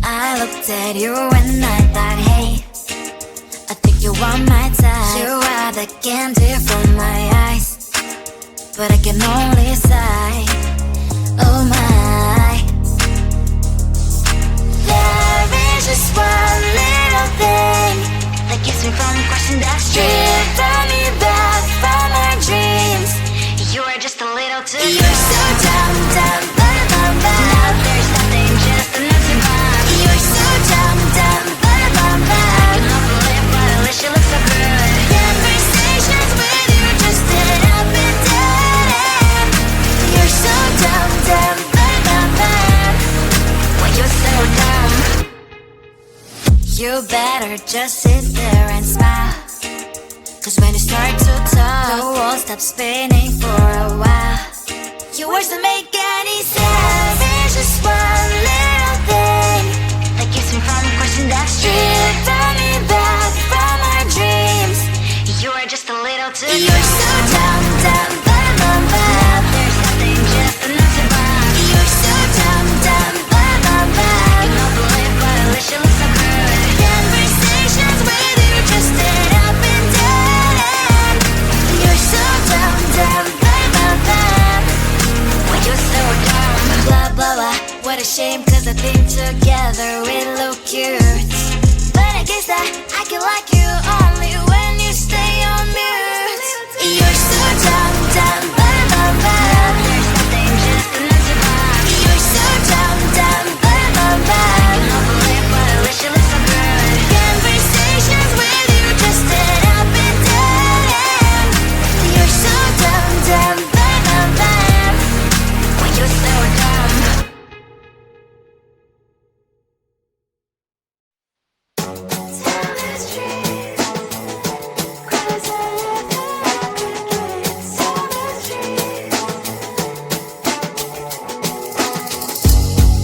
I looked at you and I thought, hey, I think you are my type. You are the candy from my eyes, but I can only sigh, oh my. There is just one little thing that keeps me from crossing that street. Drive me back from our dreams. You are just a little too good. You're so dumb, dumb, ba-da-bum-bum. Now there's nothing, just an empty bomb. You're so dumb, dumb, ba-da-bum-bum. I cannot believe, but at least you look so good. Conversations with you just end up in dead end. You're so dumb, dumb, ba-da-bum-bum. When you're so dumb, you better just sit there and smile. Cause when you start to talk, the world stops spinning for a while. Your words don't make any sense. There's just one little thing that keeps me from crossing that street. Turn me back from our dreams. You are just a little too good. You're so dumb, dumb, ba-da-bum-bum. There's nothing, just an empty bomb. You're so dumb, dumb, ba-da-bum-bum. I cannot believe, but at least you look so good. Conversations with you just end up in dead end. You're so dumb, dumb, ba-da-bum-bum. When you're so dumb, blah, blah, blah. What a shame, cause I think together we look cute. But I guess that I can like you only when you stay on mute. You're so dumb, dumb, ba-da-bum-bum. There's nothing, just an empty bomb. You're so dumb, dumb, ba-da-bum-bum. I cannot believe, but at least you look so good. Conversations with you just end up in dead end. You're so dumb, dumb, ba-da-bum-bum. When you're so dumb.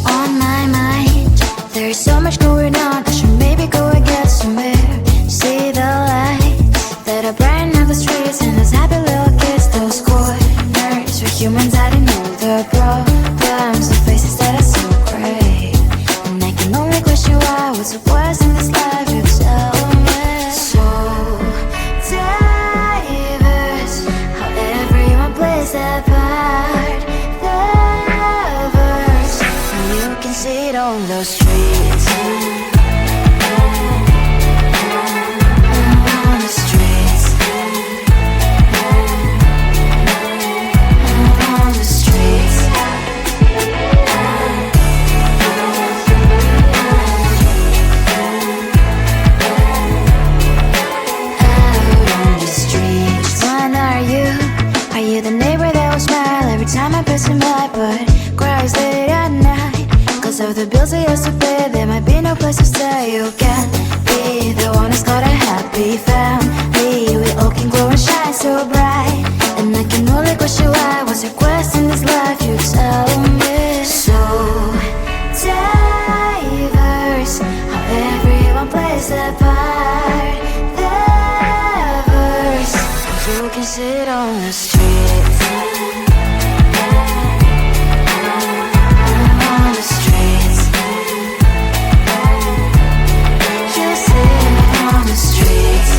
On my mind, there's so much going on. I should maybe go and get some air. See the lights that are brighten up the streets, and those happy little kids, those corners where humans hiding all the problems, the faces that are so great. And I can only question why, what's the worst in this life, you tell me. So diverse, how everyone plays their part. Diverse, and you can see it on those streets. On the streets. On the streets. Out on the streets. When are you? Are you the neighbor that will smile every time I pass him by, but cries late at night? Cause of the bills I used to pay, there might be no place to stay. You can be the one who's got a happy family. We all can glow and shine so bright. And I can only question why, what's your quest in this life, you tell me. So diverse, how everyone plays their part. Diverse, you can sit on the streets. On the streets. You sit on the streets.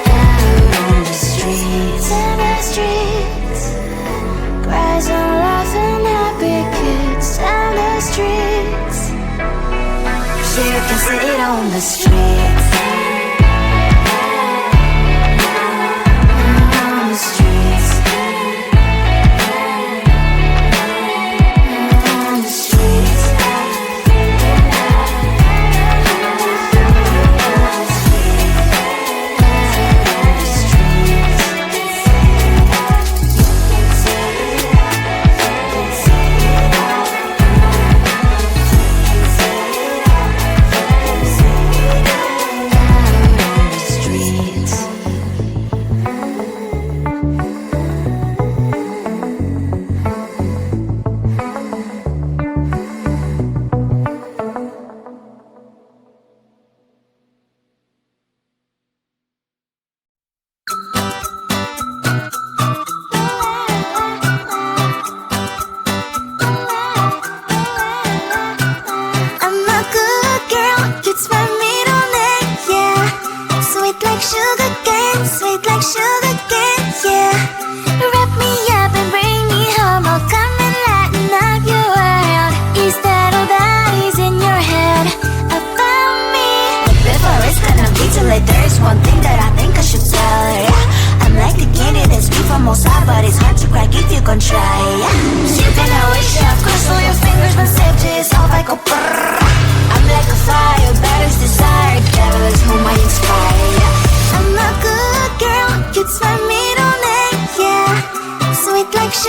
Out on the streets. In the streets. Cries and laughing, happy kids. Down the streets. You can sit on the streets. On the streets. On the streets.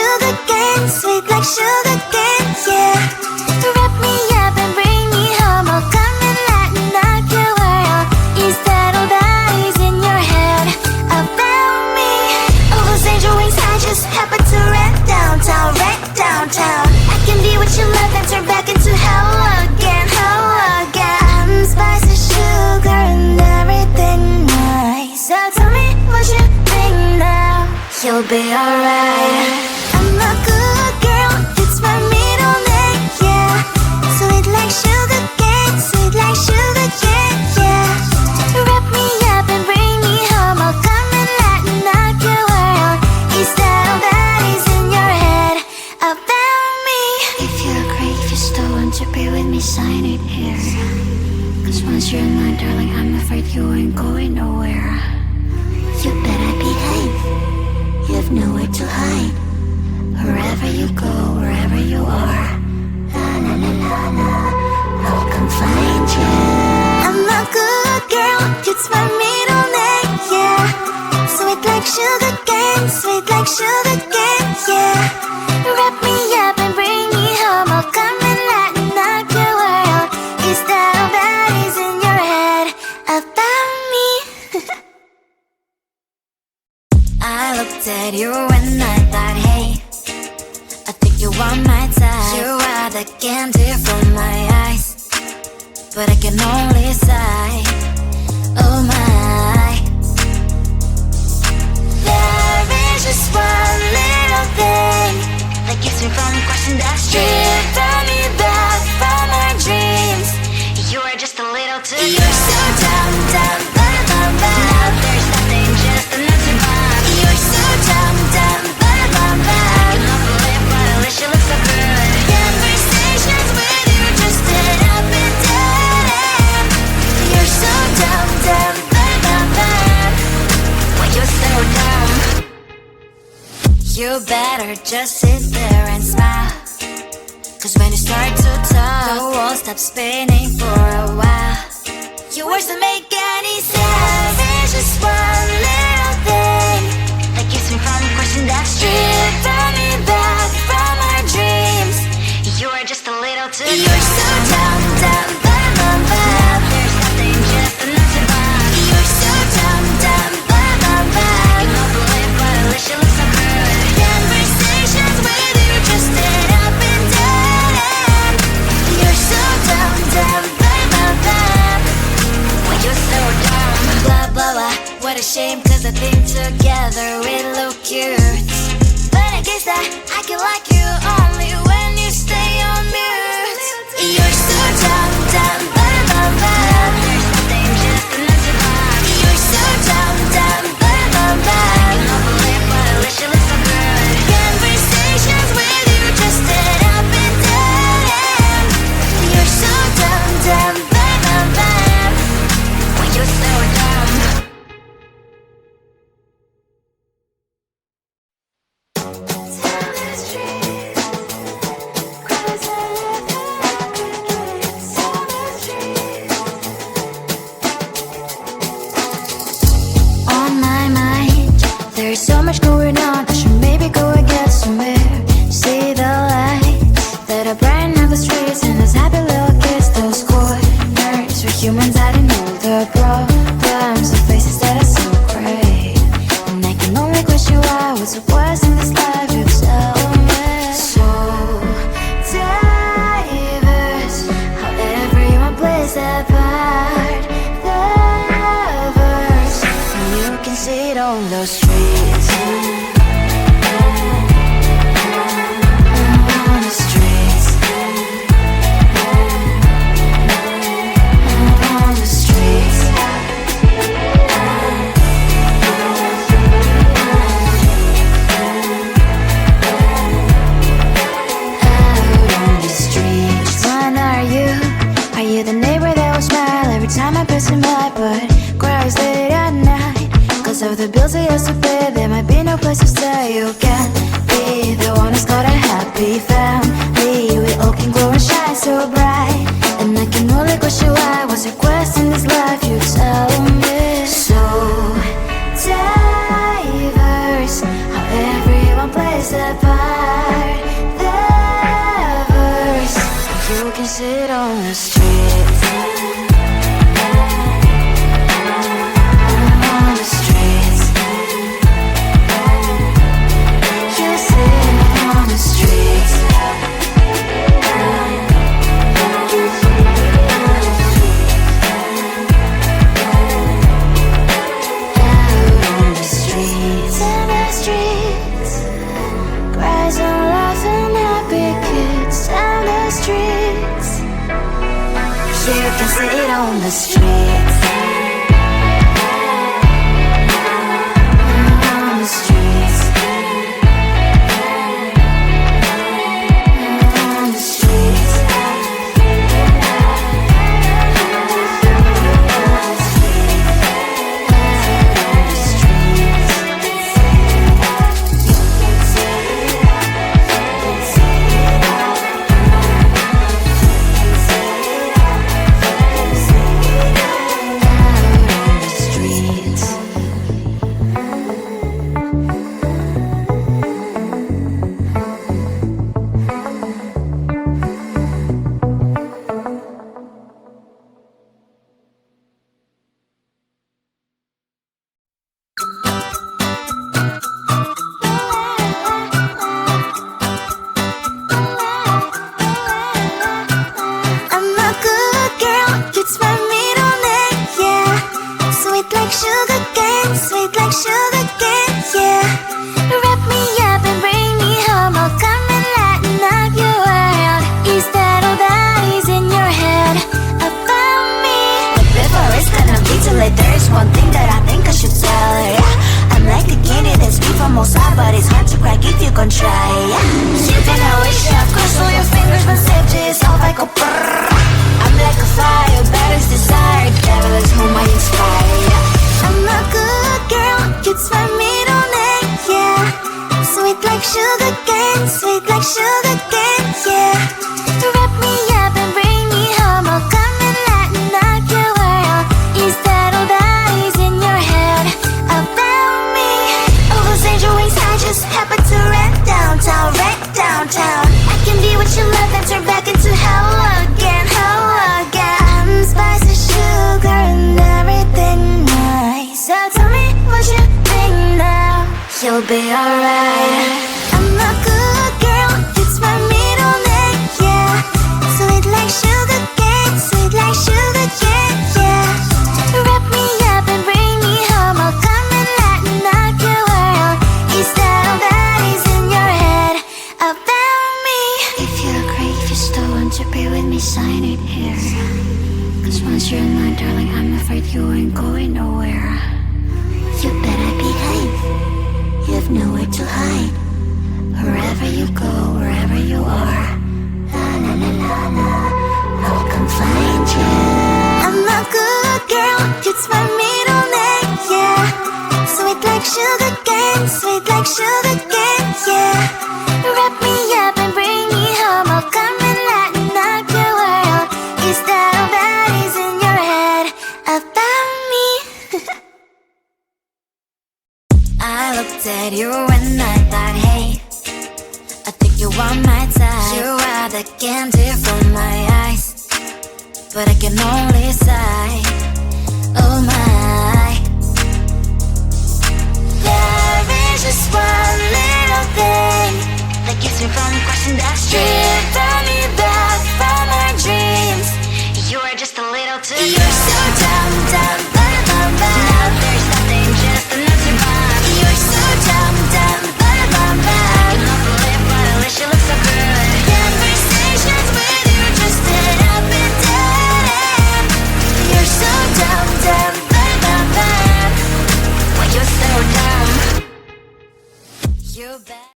sugar cane, sweet like sugar cane, yeah. Wrap me up and bring me home, I'll come and lighten up your world. Is that all that is in your head about me? All those angel wings I just happen to rent downtown, I can be what you love and turn back into hell again, I'm spicy sugar and everything nice. So tell me what you think now, you'll be alright. I'm a good girl, it's my middle name, yeah. Sweet like sugar cane, sweet like sugar cane, yeah. Wrap me up and bring me home, I'll come and lighten up your world. Is that all that is in your head about me? If you agree, if you still want to be with me, sign it here. Cause once you're mine, darling, I'm afraid you ain't going nowhere. You better behave, you have nowhere to hide. Wherever you go, wherever you are, la la la la la, I'll come find you. I'm a good girl, it's my middle name, yeah. Sweet like sugar cane, sweet like sugar cane, yeah. Wrap me up and bring me home, I'll come and lighten up your world. Is that all that is in your head about me? I looked at you and I thought, hey, I think you are my type. You are the candy from my eyes, but I can only sigh, oh my. There is just one little thing that keeps me from crossing that street. Drive me back from my dreams. You are just a little too good. You're so dumb, dumb, bum, bum, bum. Now there's nothing, just enough to bomb. You're so dumb, dumb, bum, bum, bum. I cannot believe but at least you look so good. Conversations with you just end up in dead end. You're so dumb, dumb, bum, bum, bum. When you're so dumb, you better just sit there and smile. Cause when you start to talk, the world stops spinning for a while. Your words don't make any sense. There's just one little thing that keeps me from crossing that street. Turn me back from our dreams. You are just a little too good. You're so dumb, dumb, bum, bum, bum. There's nothing, just enough to bomb. You're so dumb, dumb, bum, bum, bum. I cannot believe but at least you look so good. Conversations with you just end up in dead end. You're so dumb, dumb, bum, bum, bum. When you're so dumb, blah, blah, blah. What a shame, cause I think together we look cute. But I guess that I can like you only when you stay on mute. You're so dumb, dumb, bum, bum, bum. There's nothing, just enough to bomb. You're so dumb, dumb, bum, bum, bum. I cannot believe but at least you look so good. Conversations with you just end up in dead end. You're so dumb, dumb, bum, bum, bum. When you're so dumb. On my mind, there's so much going on. I should maybe go and get somewhere. See the lights that are brighten up the streets, and those happy little kids, those corners where humans hiding all the problems, the faces that are so great. And I can only question why, what's the worst in this life, you tell me. So diverse, how everyone plays their part. The verse, and you can see it on the streets. On the streets. On the streets. Out on the streets. When are you? Are you the neighbor that will smile every time I pass him by, but cries late at night? Cause of the bills he has to pay, there might be no place to stay. You can't be the one who's got a happy family. We all can glow and shine so bright, and I can only question why, what's your quest in this life, you tell me. So diverse, how everyone plays their part. on the streets. On the streets. On the streets. You'll be alright. I'm a good girl, it's my middle name, yeah. Sweet like sugar cane, sweet like sugar cane, yeah. Wrap me up and bring me home, I'll come and lighten up your world. Is that all that is in your head about me? If you agree, if you still want to be with me, sign it here. Cause once you're mine, darling, I'm afraid you ain't going nowhere. You better behave. You have nowhere to hide. Wherever you go, wherever you are, la la la la la, I'll come find you. I'm a good girl, it's my middle name, yeah. Sweet like sugar cane, sweet like sugar cane, yeah. Wrap me up and bring me home, I'll come and lighten up your world. Is that all that is in your head about me? I looked at you and I thought, hey, I think you are my type. You are the candy from my eyes, but I can only sigh, oh my. There is just one little thing that keeps me from crossing that street. Driven me back from my dreams. You are just a little too good. You're so dumb, dumb, bum, bum, bum. Now there's nothing, just enough to buy. You're so dumb, dumb, bum, bum, bum. You love the lip, but at least you look so good. Conversations with you just end up in dead end. You're so dumb, dumb, bum, bum, bum. Why you're so dumb? You bet.